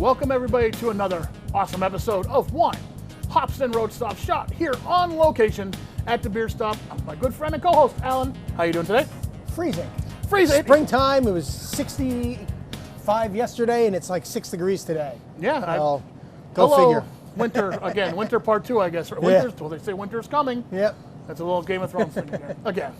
Welcome everybody to another awesome episode of Wine Hops and Road Stop Shot here on location at the beer stop. My good friend and co-host Alan. How you doing today? Freezing. Freezing. Springtime. It was 65 yesterday, and it's like 6 degrees today. Yeah. Go hello, figure. Winter again. Winter part 2, I guess. Winter's, well, they say winter's coming. Yep. That's a little Game of Thrones thing again. Again.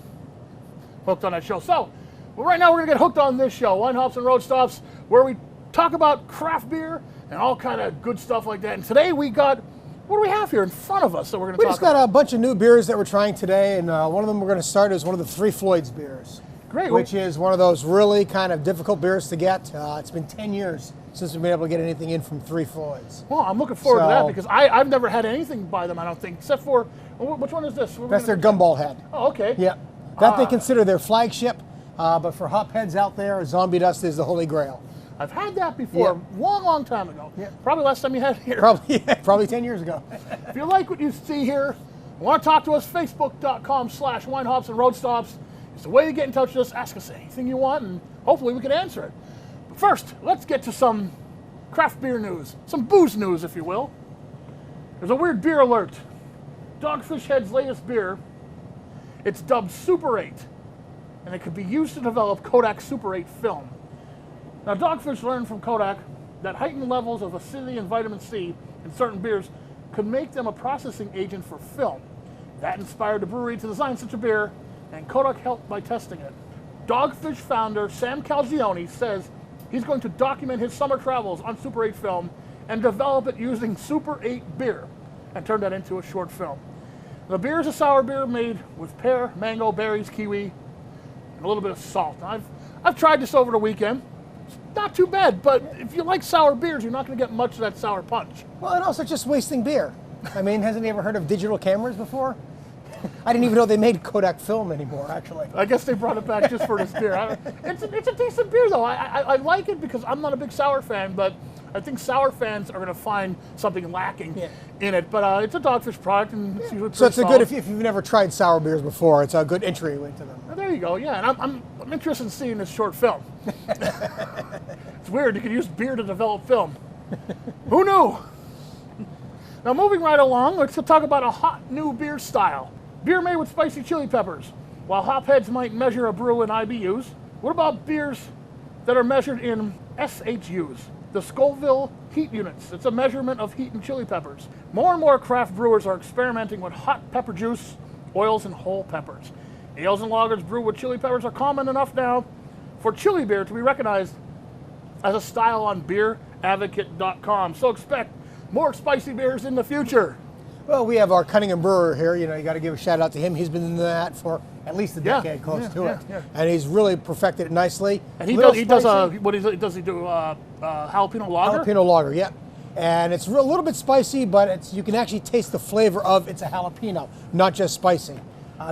Hooked on that show. So, well, right now we're gonna get hooked on this show, Wine Hops and Road Stops, where we talk about craft beer and all kind of good stuff like that. And today we got, what do we have here in front of us that we're going to We talk just got about? a bunch of new beers that we're trying today, and one of them we're going to start is one of the Three Floyds beers. Great. Which is one of those really kind of difficult beers to get. It's been 10 years since we've been able to get anything in from Three Floyds. Well, I'm looking forward to that So- because I've never had anything by them, I don't think, except for, which one is this? That's their Gumball Head. Oh, okay. Yeah. That they consider their flagship, but for hop heads out there, Zombie Dust is the holy grail. I've had that before, long time ago. Yeah. Probably last time you had it here. Probably 10 years ago. If you like what you see here, want to talk to us, facebook.com/Wine Hops and Road Stops. It's the way to get in touch with us. Ask us anything you want, and hopefully we can answer it. But first, let's get to some craft beer news, some booze news, if you will. There's a weird beer alert. Dogfish Head's latest beer, it's dubbed Super 8, and it could be used to develop Kodak Super 8 film. Now, Dogfish learned from Kodak that heightened levels of acidity and vitamin C in certain beers could make them a processing agent for film. That inspired the brewery to design such a beer, and Kodak helped by testing it. Dogfish founder Sam Calgione says he's going to document his summer travels on Super 8 film and develop it using Super 8 beer and turn that into a short film. The beer is a sour beer made with pear, mango, berries, kiwi, and a little bit of salt. Now, I've tried this over the weekend. It's not too bad, but if you like sour beers, you're not going to get much of that sour punch. Well, and also just wasting beer. I mean, hasn't he ever heard of digital cameras before? I didn't even know they made Kodak film anymore, actually. I guess they brought it back just for this beer. It's a decent beer, though. I like it because I'm not a big sour fan, but I think sour fans are going to find something lacking in it. But it's a Dogfish product, and it's usually So it's pretty a good, solid. if you've never tried sour beers before, it's a good entryway to them. There you go, yeah. And I'm interested in seeing this short film. It's weird, you could use beer to develop film. Who knew? Now, moving right along, let's talk about a hot new beer style. Beer made with spicy chili peppers. While hopheads might measure a brew in IBUs, what about beers that are measured in SHUs? The Scoville heat units. It's a measurement of heat in chili peppers. More and more craft brewers are experimenting with hot pepper juice, oils, and whole peppers. Ales and lagers brewed with chili peppers are common enough now for chili beer to be recognized as a style on beeradvocate.com. So expect more spicy beers in the future. Well, we have our Cunningham brewer here. You know, you got to give a shout out to him. He's been in that for at least a decade, close to it. Yeah. And he's really perfected it nicely. And he Little does spicy. what does he do? Jalapeno lager? Jalapeno lager, yeah. And it's a little bit spicy, but you can actually taste the flavor of it's a jalapeno, not just spicy.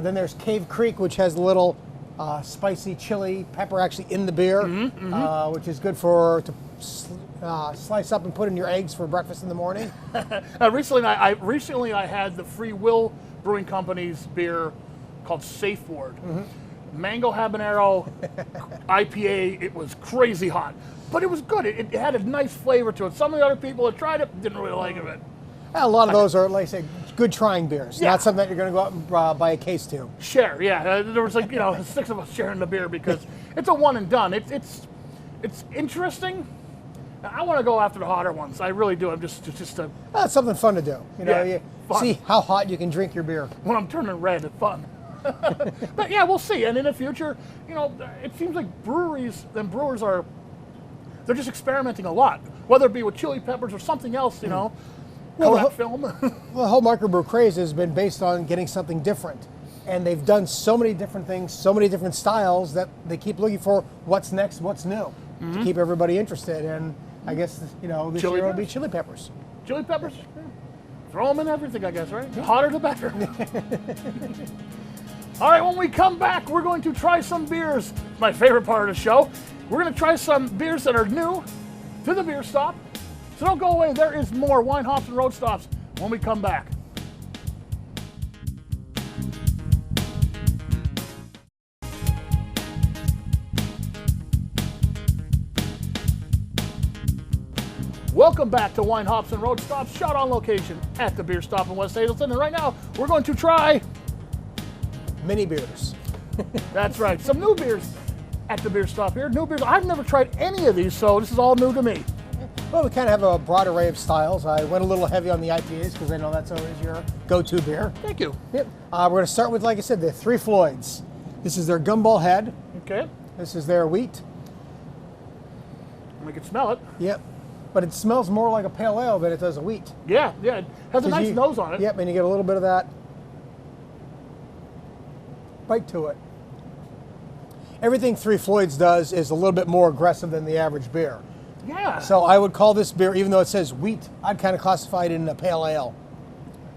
Then there's Cave Creek, which has a little spicy chili pepper actually in the beer, which is good to slice up and put in your eggs for breakfast in the morning. Recently, I had the Free Will Brewing Company's beer called Safe Word. Mango habanero IPA. It was crazy hot, but it was good. It had a nice flavor to it. Some of the other people that tried it didn't really like it. A lot of those are, like I say, good trying beers. Yeah. Not something that you're going to go out and buy a case to. Share, yeah. There was 6 of us sharing the beer because it's a one and done. It's interesting. I want to go after the hotter ones. I really do. I'm just That's something fun to do. You know, Yeah, you fun. see how hot you can drink your beer. when I'm turning red, it's fun. But yeah, we'll see. And in the future, it seems like brewers they're just experimenting a lot, whether it be with chili peppers or something else. Well, Kodak film. Well, the whole microbrew craze has been based on getting something different. And they've done so many different things, so many different styles that they keep looking for what's next, what's new to keep everybody interested. And I guess, this Chili year will be peppers? chili peppers. Chili peppers. Throw them in everything, I guess, right? Hotter the better. All right, when we come back, we're going to try some beers. My favorite part of the show. We're going to try some beers that are new to the beer stop. So don't go away. There is more Wine Hops and Road Stops when we come back. Welcome back to Wine Hops and Road Stops, shot on location at the Beer Stop in West Hazelton. And right now, we're going to try, Mini beers. that's right, some new beers at the Beer Stop here. New beers. I've never tried any of these, so this is all new to me. Well, we kind of have a broad array of styles. I went a little heavy on the IPAs because I know that's always your go-to beer. Thank you. Yep. We're going to start with, like I said, the Three Floyds. This is their Gumball Head. Okay, This is their wheat. we can smell it. Yep. But it smells more like a pale ale than it does a wheat. Yeah, it has a nice nose on it. Yep, and you get a little bit of that bite to it. Everything Three Floyds does is a little bit more aggressive than the average beer. Yeah. So I would call this beer, even though it says wheat, I'd kind of classify it in a pale ale.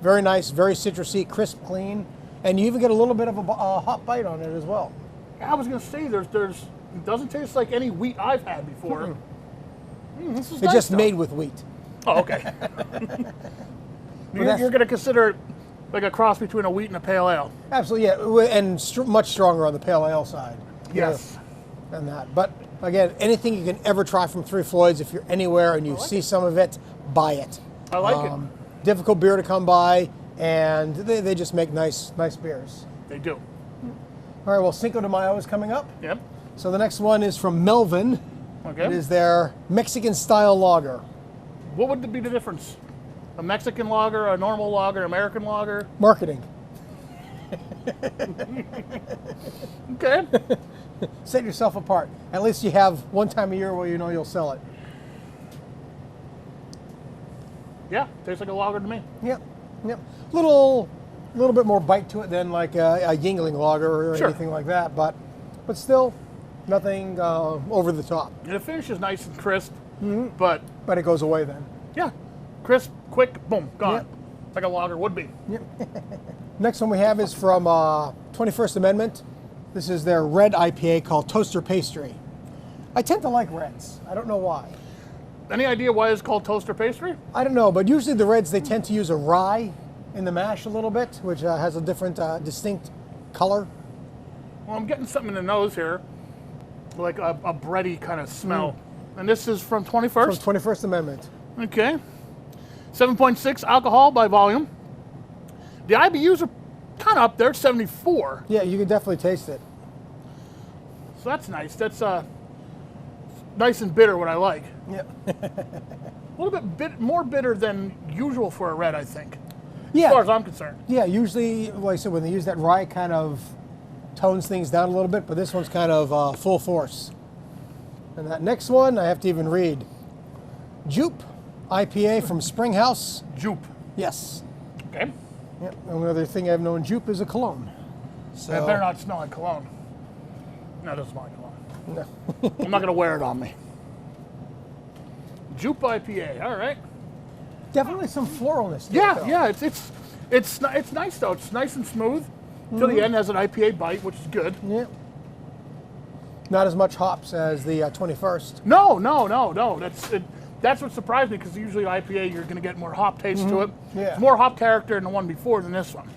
Very nice, very citrusy, crisp, clean, and you even get a little bit of a hop bite on it as well. I was going to say, it doesn't taste like any wheat I've had before. This is It's nice, just though. made with wheat. Oh, okay. that's- You're going to consider it like a cross between a wheat and a pale ale. Absolutely, yeah, and much stronger on the pale ale side. Yes. Than that. But again, anything you can ever try from Three Floyds, if you're anywhere and you see some of it, buy it. I like it. Difficult beer to come by, and they just make nice beers. They do. All right, well, Cinco de Mayo is coming up. Yep. So the next one is from Melvin. Okay. It is their Mexican-style lager. What would be the difference? A Mexican lager, a normal lager, American lager? Marketing. Okay. Set yourself apart. At least you have one time a year where you know you'll sell it. Yeah, tastes like a lager to me. Yep. Little bit more bite to it than like a Yingling lager or Sure. anything like that, but still nothing over the top. And the finish is nice and crisp, but But it goes away then. yeah, crisp, quick, boom, gone. Yep. Like a lager would be. Next one we have is from 21st Amendment. This is their red IPA called Toaster Pastry. I tend to like reds. I don't know why. Any idea why it's called toaster pastry? I don't know, but usually the reds, they tend to use a rye in the mash a little bit, which has a different, distinct color. Well, I'm getting something in the nose here, like a bready kind of smell. And this is from 21st? From 21st Amendment. Okay. 7.6 alcohol by volume. The IBUs are kind of up there, 74. Yeah, you can definitely taste it. So that's nice. That's nice and bitter, what I like. Yep. A little bit more bitter than usual for a red, I think, Yeah. as far as I'm concerned. Yeah, usually, like I said, when they use that rye, kind of tones things down a little bit, but this one's kind of full force. And that next one, I have to even read. Jupe IPA from Springhouse. Jupe. Yes. Okay. Yep. Only other thing I've known Jupe is a cologne. So It better not smell like cologne. No, it doesn't smell like cologne. No. I'm not going to wear it on me. Jupe IPA. All right. Definitely some floralness. To it, Yeah, though. yeah. It's nice though. It's nice and smooth. Till the end has an IPA bite, which is good. Yep. Not as much hops as the 21st. No. That's what surprised me because usually IPA you're going to get more hop taste to it. Yeah. It's more hop character in the one before than this one.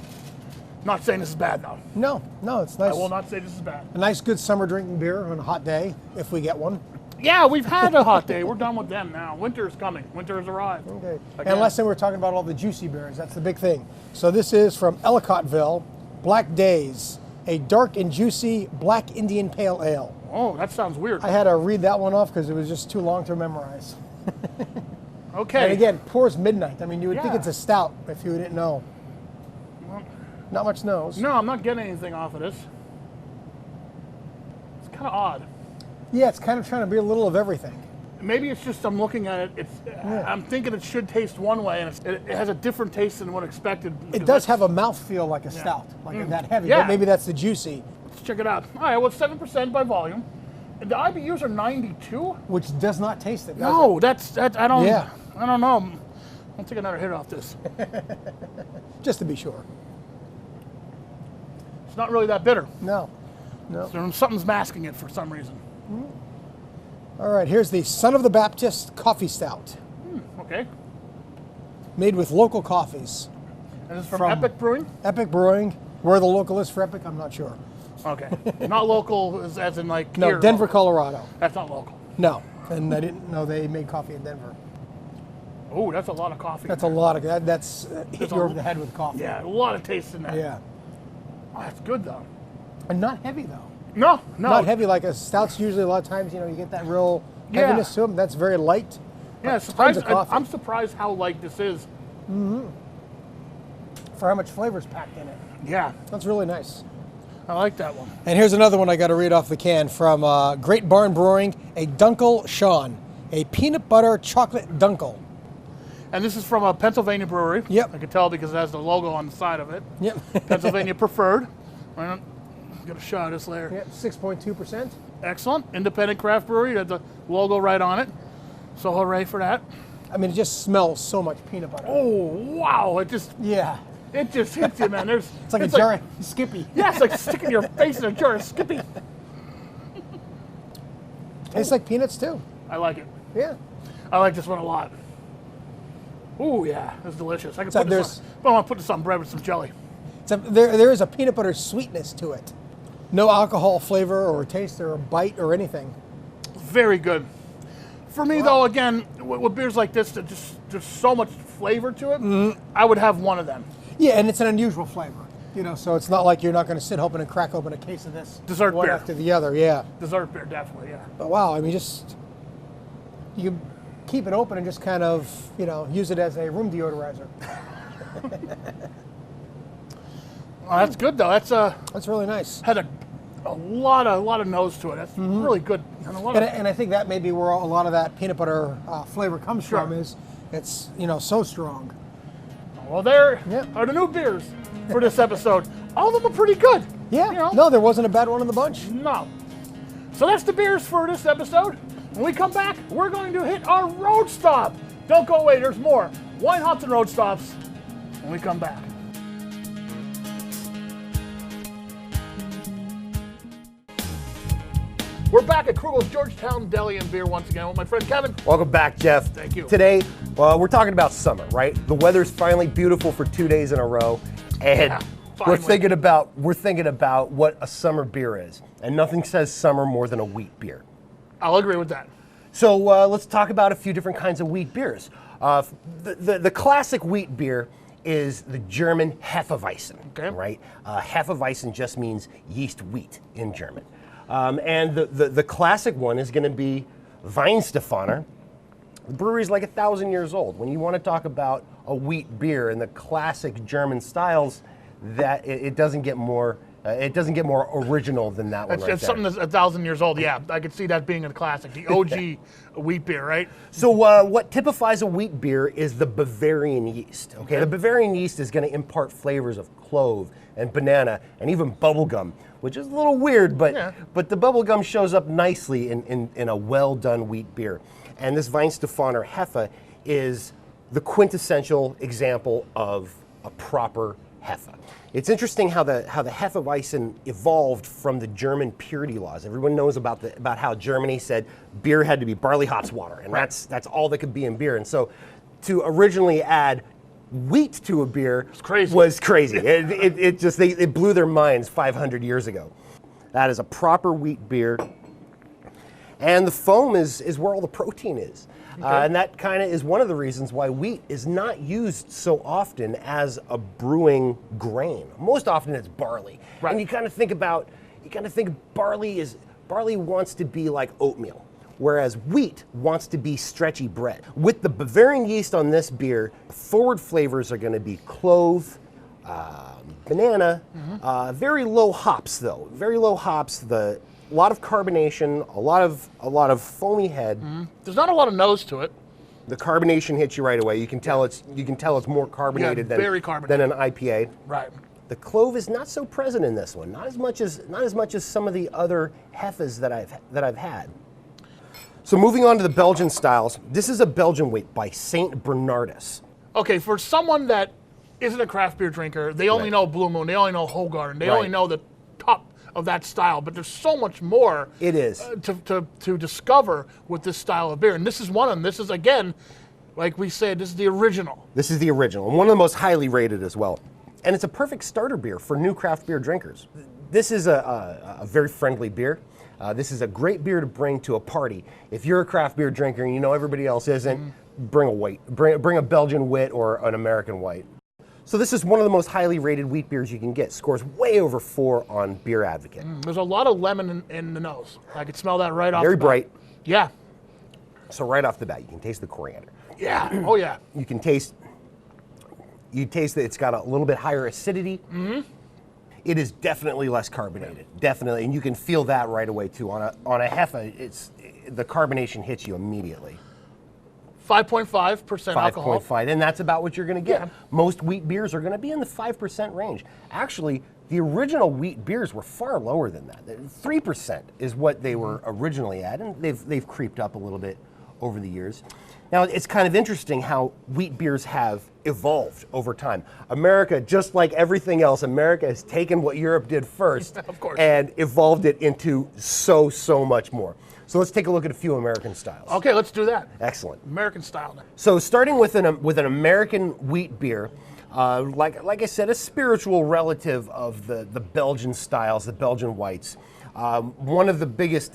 Not saying this is bad though. No, it's nice. I will not say this is bad. A nice, good summer drinking beer on a hot day, if we get one. Yeah, we've had a hot day. We're done with them now. Winter is coming. Winter has arrived. Okay. Again. And last time we were talking about all the juicy beers. That's the big thing. So this is from Ellicottville, Black Days, a dark and juicy Black Indian Pale Ale. Oh, that sounds weird. I had to read that one off because it was just too long to memorize. Okay. And again, pours midnight. I mean, you would think Yeah. it's a stout if you didn't know. Well, Not much nose. no, I'm not getting anything off of this. It's kind of odd. Yeah, it's kind of trying to be a little of everything. Maybe it's just I'm looking at it. I'm thinking it should taste one way, and it has a different taste than what expected. It does have a mouthfeel like a stout, like that heavy, Yeah. but maybe that's the juicy, Let's check it out. All right, well, it's 7% by volume. And the IBUs are 92. which does not taste it. does No, that I don't. Yeah. I don't know. I'll take another hit off this. it? Just to be sure. It's not really that bitter. No. Something's masking it for some reason. All right, here's the Son of the Baptist Coffee Stout, Okay. made with local coffees. And this is from From- Epic Brewing. Epic Brewing. Where the local is for Epic, I'm not sure. Okay. Not local as in like No, here Denver, local. Colorado. That's not local. No, and I didn't know they made coffee in Denver. Oh, that's a lot of coffee. That's a lot of that. That's hit you a- over the head with coffee. Yeah, a lot of That's hit you over the head with coffee. Yeah, a lot of taste in that. Yeah. Oh, that's good though. And not heavy though. No. Not heavy like a stout's usually a lot of times, you get that real Yeah. heaviness to them. That's very light. Yeah, Tons surprised. of coffee. I'm surprised how light this is. For how much flavor's packed in it. Yeah, That's really nice. I like that one. And here's another one I got to read off the can from Great Barn Brewing, a Dunkel Sean, a peanut butter chocolate Dunkel. And this is from a Pennsylvania brewery. Yep. I can tell because it has the logo on the side of it. Yep. Pennsylvania preferred. Right, get a shot of this later. Yep, 6.2%. Excellent. Independent craft brewery. Has the logo right on it. So hooray for that. I mean, it just smells so much peanut butter. Oh wow! It just Yeah. hits you, man. There's It's like a jar of Skippy. Yeah, it's like sticking your face in a jar of Skippy. Tastes like peanuts too. I like it. Yeah. I like this one a lot. Ooh, yeah, it's delicious. I can So put this on, I want to put this on bread with some jelly. There is a peanut butter sweetness to it. No alcohol flavor or taste or bite or anything. Very good. For me, though, again, with beers like this, that there's so much flavor to it. I would have one of them. Yeah, and it's an unusual flavor. So it's not like you're not going to sit hoping to crack open a case of this Dessert one beer. after the other. Yeah. Dessert beer, definitely, yeah. But wow, I mean, you can keep it open and just kind of, use it as a room deodorizer. Oh, that's good though. That's really nice. Had a lot of nose to it. That's really good. And a lot of, And I think that may be where a lot of that peanut butter flavor comes Sure. from. Is it's so strong. well, there Yep. are the new beers for this episode. All of them are pretty good. Yeah. No, there wasn't a bad one in the bunch. No. So that's the beers for this episode. When we come back, we're going to hit our road stop. Don't go away, there's more Wine Hops and Road Stops when we come back. We're back at Krugel's Georgetown Deli and Beer once again with my friend Kevin. Welcome back, Jeff. Thank you. Today, we're talking about summer, right? The weather's finally beautiful for 2 days in a row, and we're finally. thinking about what a summer beer is, and nothing says summer more than a wheat beer. I'll agree with that. So let's talk about a few different kinds of wheat beers. The classic wheat beer is the German Hefeweizen, Okay. right? Hefeweizen just means yeast wheat in German. And the classic one is going to be Weihenstephaner. The brewery's like 1,000 years old. When you want to talk about a wheat beer in the classic German styles, that it doesn't get more original than that one. It's something that's 1,000 years old. Yeah, I could see that being a classic, the OG wheat beer, right? So what typifies a wheat beer is the Bavarian yeast. Okay, the Bavarian yeast is going to impart flavors of clove and banana and even bubblegum, which is a little weird, but the bubblegum shows up nicely in a well done wheat beer. And this Weihenstephaner Hefe is the quintessential example of a proper Hefe. It's interesting how the Hefeweizen evolved from the German purity laws. Everyone knows about how Germany said beer had to be barley hops water, and that's all that could be in beer. And so, to originally add wheat to a beer was crazy. It blew their minds 500 years ago. That is a proper wheat beer, and the foam is where all the protein is. And that kind of is one of the reasons why wheat is not used so often as a brewing grain. Most often it's barley. Right. And you kind of think barley wants to be like oatmeal, whereas wheat wants to be stretchy bread. With the Bavarian yeast on this beer, forward flavors are going to be clove, banana, very low hops though. Very low hops. A lot of carbonation, a lot of foamy head. There's not a lot of nose to it. The carbonation hits you right away. You can tell it's more carbonated than very carbonated. an IPA. Right. The clove is not so present in this one. Not as much as some of the other Hefes that I've had. So moving on to the Belgian styles, this is a Belgian wheat by Saint Bernardus. Okay, for someone that isn't a craft beer drinker, they only know Blue Moon, they only know Hoegaarden, they only know the top of that style, but there's so much more It is. to discover with this style of beer. And this is one of them. This is, again, like we said, this is the original. This is the original, and one of the most highly rated as well. And it's a perfect starter beer for new craft beer drinkers. This is a very friendly beer. This is a great beer to bring to a party. If you're a craft beer drinker and you know everybody else isn't, bring a white, bring a Belgian wit or an American white. So this is one of the most highly rated wheat beers you can get. Scores way over 4 on Beer Advocate. There's a lot of lemon in the nose. I could smell that right off Very the bat. bright. Yeah. So right off the bat, you can taste the coriander. Yeah. Oh, yeah. You taste that it's got a little bit higher acidity. Mm-hmm. It is definitely less carbonated, definitely, and you can feel that right away too. On a Hefe, the carbonation hits you immediately. 5.5% alcohol. 5.5, and that's about what you're going to get. Yeah. Most wheat beers are going to be in the 5% range. Actually, the original wheat beers were far lower than that. 3% is what they were originally at, and they've creeped up a little bit over the years. Now, it's kind of interesting how wheat beers have evolved over time. America, just like everything else, America has taken what Europe did first Of course. and evolved it into so much more. So let's take a look at a few American styles. Okay, let's do that. Excellent. American style now. So starting with an American wheat beer, like I said, a spiritual relative of the Belgian styles, the Belgian whites. One of the biggest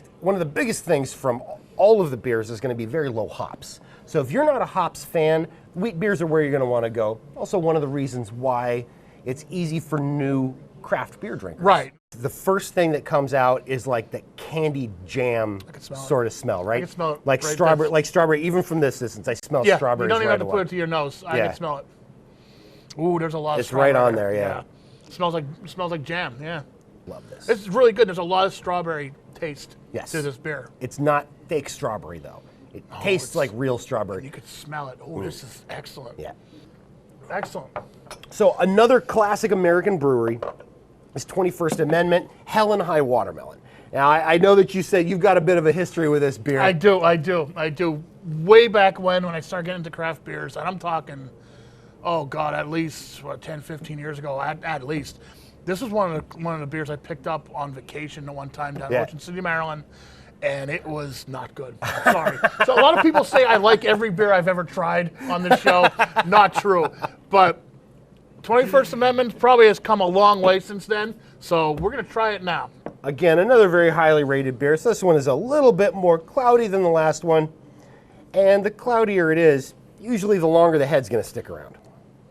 things from all of the beers is going to be very low hops. So if you're not a hops fan, wheat beers are where you're going to want to go. Also, one of the reasons why it's easy for new craft beer drinkers. Right. The first thing that comes out is like the candied jam sort of smell, right? I can smell it like right strawberry, there. like strawberry. Even from this distance, I smell Yeah, strawberries. you don't even right have to away. put it to your nose. I Yeah. can smell it. Ooh, there's a lot of It's right strawberry on there, yeah. It smells like jam, yeah. Love this. It's really good. There's a lot of strawberry taste Yes. to this beer. It's not fake strawberry though. It tastes it's- like real You strawberry. could smell it. Oh, this is excellent. Yeah. Excellent. So another classic American brewery is 21st Amendment Hell and High Watermelon. Now I know that you said you've got a bit of a history with this beer. I do. Way back when I started getting into craft beers, and I'm talking, oh God, at least 10, 15 years ago, at least. This was one of the beers I picked up on vacation one time down in Yeah. Ocean City, Maryland, and it was not good. I'm sorry. So a lot of people say I like every beer I've ever tried on this show. Not true, but 21st Amendment probably has come a long way since then. So we're gonna try it now. Again, another very highly rated beer. So this one is a little bit more cloudy than the last one. And the cloudier it is, usually the longer the head's going to stick around.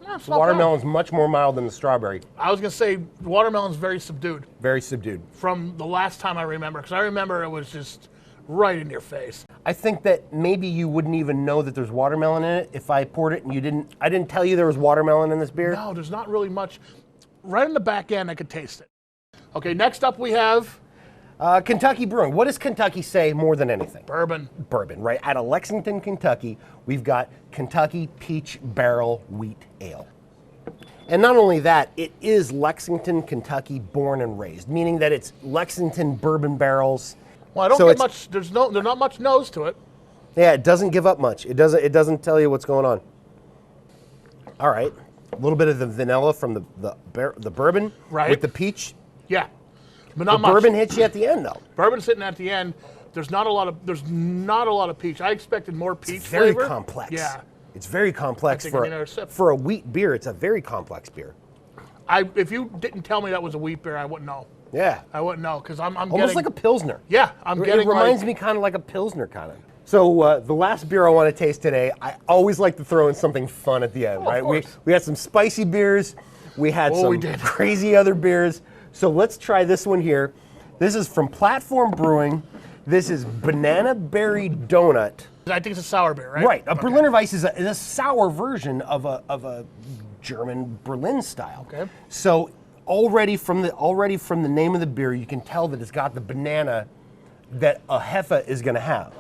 Yeah, it's The not bad. watermelon's much more mild than the strawberry. I was gonna say watermelon's very subdued Very subdued. from the last time I remember, because I remember it was just right in your face. I think that maybe you wouldn't even know that there's watermelon in it if I poured it and I didn't tell you there was watermelon in this beer. No, there's not really much. Right in the back end, I could taste it. Okay, next up we have Kentucky Brewing. What does Kentucky say more than anything? bourbon. Bourbon, right? Out of Lexington, Kentucky, we've got Kentucky Peach Barrel Wheat Ale. And not only that, it is Lexington, Kentucky born and raised, meaning that it's Lexington bourbon barrels. Well, I don't So get it's- much. There's not much nose to it. Yeah, it doesn't give up much. It doesn't tell you what's going on. All right. A little bit of the vanilla from the bourbon Right. with the peach. Yeah, but The not much. bourbon hits you at the end though. Bourbon's sitting at the end. There's not a lot of peach. I expected more peach It's very flavor. complex. Yeah. It's very complex I think I for need another sip. for a wheat beer. It's a very complex beer. If you didn't tell me that was a wheat beer, I wouldn't know. Yeah. I wouldn't know because I'm Almost getting like a pilsner. yeah. I'm It getting reminds like, me kind of like a pilsner kind of. So the last beer I want to taste today, I always like to throw in something fun at the end, of right? course. We had some spicy beers, we had some we did. crazy other beers. So let's try this one here. This is from Platform Brewing. This is Banana Berry Donut. I think it's a sour beer, right? Right, a Okay. Berliner Weiss is a sour version of a German Berlin style. Okay. So already from the name of the beer, you can tell that it's got the banana that a Hefe is going to have.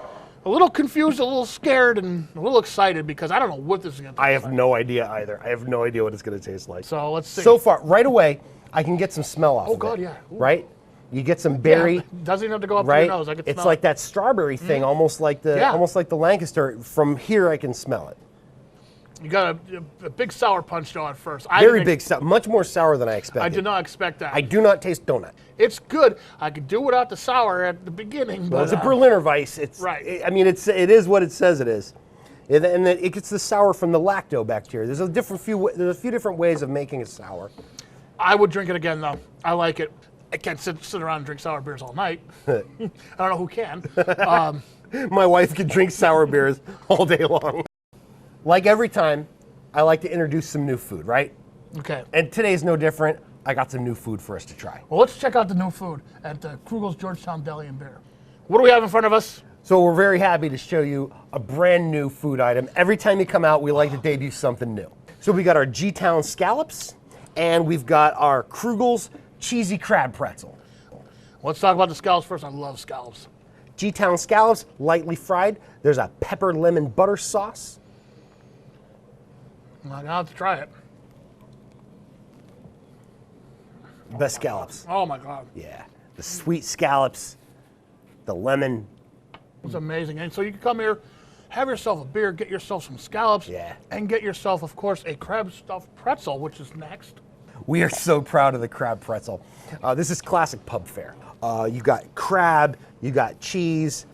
A little confused, a little scared, and a little excited because I don't know what this is going to taste I have like. no idea either. I have no idea what it's going to taste like. So let's see. So far, right away, I can get some smell off of God, it. yeah. Ooh. Right? You get some berry. Yeah, doesn't even have to go up to Right? your nose. I can It's smell like it. that strawberry thing, almost like the Yeah. Lancaster. From here, I can smell it. You got a big sour punch though at first. Very big, much more sour than I expected. I did not expect that. I do not taste donut. It's good. I could do without the sour at the beginning, Well, but it's a Berliner Weiss. It's Right. it is what it says it is, and then it gets the sour from the lactobacteria. There's a few different ways of making a sour. I would drink it again though. I like it. I can't sit around and drink sour beers all night. I don't know who can. My wife can drink sour beers all day long. like every time, I like to introduce some new food, right? Okay. And today's no different. I got some new food for us to try. Well, let's check out the new food at Krugel's Georgetown Deli and Beer. What do we have in front of us? So we're very happy to show you a brand new food item. Every time you come out, we like to debut something new. So we got our G-Town scallops, and we've got our Krugel's cheesy crab pretzel. Let's talk about the scallops first. I love scallops. G-Town scallops, lightly fried. There's a pepper lemon butter sauce. I'm gonna have to try it. Best scallops. Oh my God. Yeah. The sweet scallops, the lemon. It's amazing. And so you can come here, have yourself a beer, get yourself some scallops, Yeah. and get yourself, of course, a crab stuffed pretzel, which is next. We are so proud of the crab pretzel. This is classic pub fare. You got crab, you got cheese.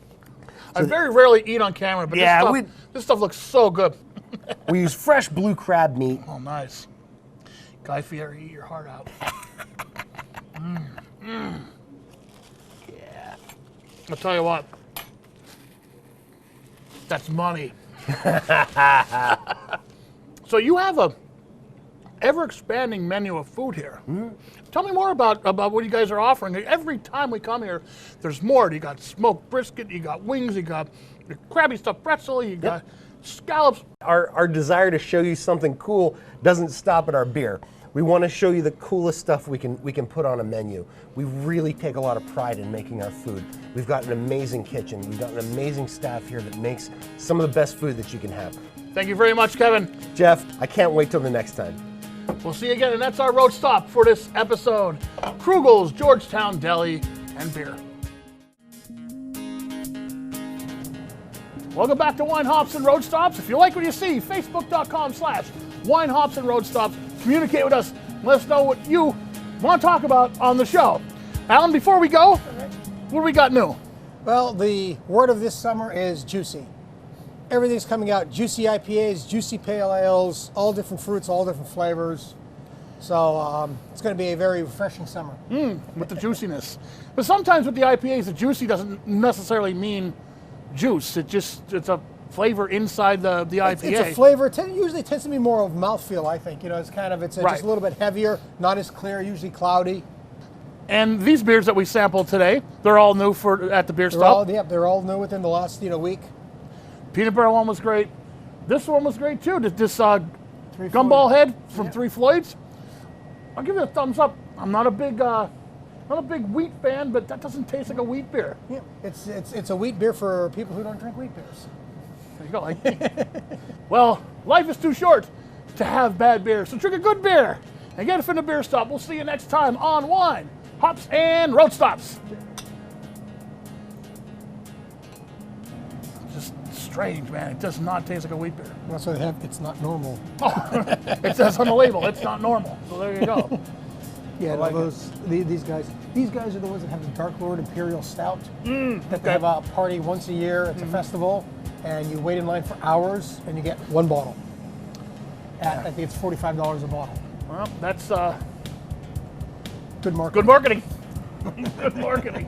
I very rarely eat on camera, but Yeah, this stuff looks so good. We use fresh blue crab meat. Oh, nice. Guy Fieri, eat your heart out. Yeah. I'll tell you what. That's money. So you have a ever-expanding menu of food here. Mm-hmm. Tell me more about what you guys are offering. Every time we come here, there's more. You got smoked brisket, you got wings, you got your crabby stuffed pretzel, you got scallops. Our desire to show you something cool doesn't stop at our beer. We want to show you the coolest stuff we can put on a menu. We really take a lot of pride in making our food. We've got an amazing kitchen. We've got an amazing staff here that makes some of the best food that you can have. Thank you very much, Kevin. Jeff, I can't wait till the next time. We'll see you again, and that's our road stop for this episode. Krugel's Georgetown Deli and Beer. Welcome back to Wine Hops and Road Stops. If you like what you see, facebook.com/Wine Hops and Road Stops. Communicate with us. Let us know what you want to talk about on the show. Alan, before we go, what do we got new? Well, the word of this summer is juicy. Everything's coming out. Juicy IPAs, juicy pale ales, all different fruits, all different flavors. So it's going to be a very refreshing summer. With the juiciness. But sometimes with the IPAs, the juicy doesn't necessarily mean juice. It's a flavor inside the IPA. It's a flavor. It usually tends to be more of mouthfeel, I think. You know, it's kind of, Right. just a little bit heavier, not as clear, usually cloudy. And these beers that we sampled today, they're all new at the beer stop. They're all new within the last week. Peanut butter one was great. This one was great too. This Three Gumball Floyd. Head from Yeah. Three Floyds. I'll give it a thumbs up. I'm not a big wheat fan, but that doesn't taste like a wheat beer. Yeah, it's a wheat beer for people who don't drink wheat beers. There you go. Like me. Well, life is too short to have bad beer, so drink a good beer and get it from the beer stop. We'll see you next time on Wine, Hops, and Road Stops. Just strange, man. It does not taste like a wheat beer. That's why they have. It's not normal. It says on the label, it's not normal. So there you go. Yeah, like these guys. These guys are the ones that have the Dark Lord Imperial Stout. That they have a party once a year. It's a festival, and you wait in line for hours, and you get one bottle. I think it's $45 a bottle. Well, that's Good marketing. good marketing. Good marketing.